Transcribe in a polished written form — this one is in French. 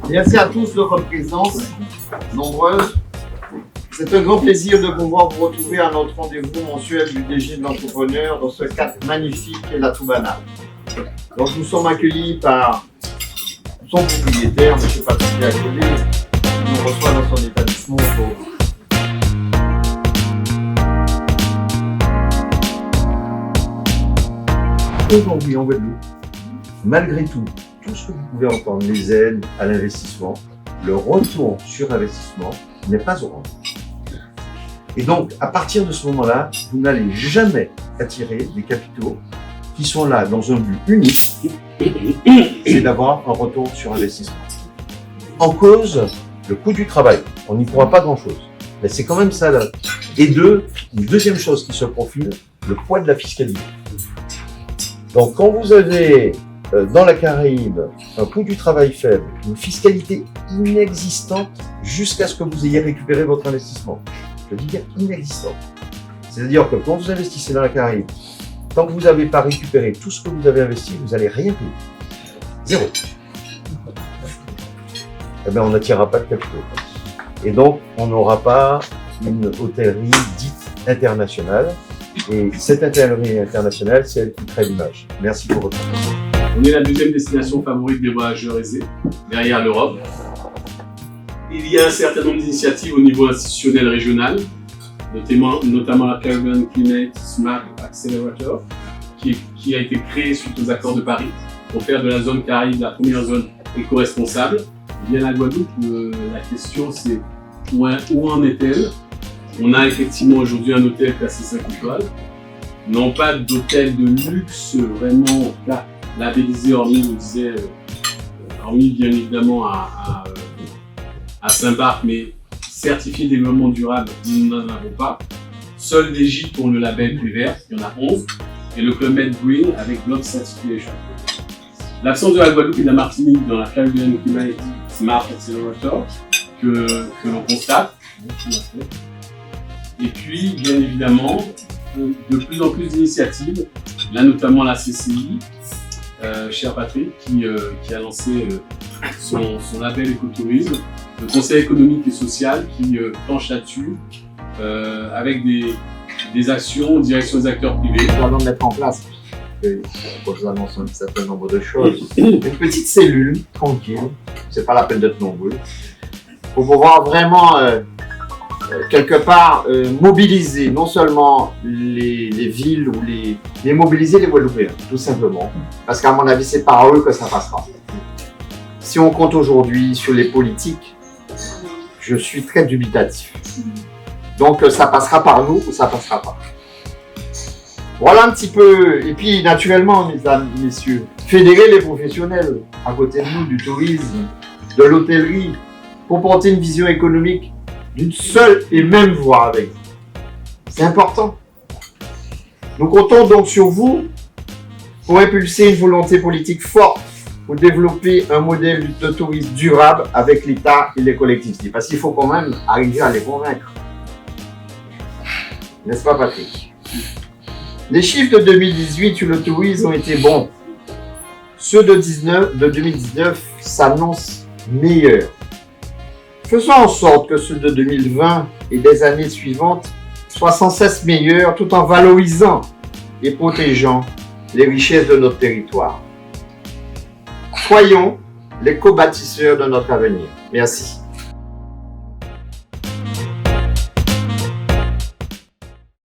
Merci à tous de votre présence, nombreuse. C'est un grand plaisir de pouvoir vous retrouver à notre rendez-vous mensuel du DG de l'entrepreneur dans ce cadre magnifique qu'est la Toubana. Donc nous sommes accueillis par son propriétaire, M. Patrick Accolé, qui nous reçoit dans son établissement. Aujourd'hui en Guadeloupe, malgré tout ce que vous pouvez entendre, les aides à l'investissement, le retour sur investissement n'est pas au rendez-vous. Et donc, à partir de ce moment-là, vous n'allez jamais attirer des capitaux qui sont là dans un but unique, c'est d'avoir un retour sur investissement. En cause, le coût du travail. On n'y pourra pas grand-chose. Mais c'est quand même ça là. Et une deuxième chose qui se profile, le poids de la fiscalité. Donc, quand vous avez dans la Caraïbe un coût du travail faible, une fiscalité inexistante jusqu'à ce que vous ayez récupéré votre investissement. Je dis bien inexistante. C'est-à-dire que quand vous investissez dans la Caraïbe, tant que vous n'avez pas récupéré tout ce que vous avez investi, vous n'allez rien payer. Zéro. Eh bien, on n'attirera pas de capitaux. Et donc, on n'aura pas une hôtellerie dite internationale. Et cette hôtellerie internationale, c'est elle qui crée l'image. Merci pour votre attention. On est la deuxième destination favorite des voyageurs aisés, derrière l'Europe. Il y a un certain nombre d'initiatives au niveau institutionnel régional, notamment la Caribbean Climate Smart Accelerator, qui a été créée suite aux accords de Paris pour faire de la zone Caraïbe la première zone éco-responsable. Bien à Guadeloupe, la question c'est où en est-elle? On a effectivement aujourd'hui un hôtel classé 5 étoiles, non pas d'hôtel de luxe vraiment labellisé, hormis bien évidemment à Saint-Barth, mais certifié développement durable, nous n'en avons pas. Seuls des gîtes ont le label Pluie Verte, il y en a 11, et le Club Med Green avec Block Certification. L'absence de la Guadeloupe et de la Martinique dans la Caribbean Climate Smart Accelerator que l'on constate. Et puis, bien évidemment, de plus en plus d'initiatives, là notamment la CCI, cher Patrick, qui a lancé son label écotourisme, le Conseil économique et social qui planche là-dessus, avec des actions en direction des acteurs privés. Nous allons mettre en place, pour vous annoncer un certain nombre de choses, une petite cellule tranquille, c'est pas la peine d'être nombreux, pour pouvoir vraiment quelque part mobiliser non seulement les villes ou mais mobiliser les Guadeloupéens, tout simplement. Parce qu'à mon avis, c'est par eux que ça passera. Si on compte aujourd'hui sur les politiques, je suis très dubitatif. Donc ça passera par nous ou ça passera pas. Voilà un petit peu, et puis naturellement, mesdames, messieurs, fédérer les professionnels à côté de nous, du tourisme, de l'hôtellerie, pour porter une vision économique d'une seule et même voie avec vous. C'est important. Nous comptons donc sur vous pour impulser une volonté politique forte pour développer un modèle de tourisme durable avec l'État et les collectivités. Parce qu'il faut quand même arriver à les convaincre. N'est-ce pas, Patrick? Les chiffres de 2018 sur le tourisme ont été bons. Ceux de 2019 s'annoncent meilleurs. Faisons en sorte que ceux de 2020 et des années suivantes soient sans cesse meilleurs tout en valorisant et protégeant les richesses de notre territoire. Soyons les co-bâtisseurs de notre avenir. Merci.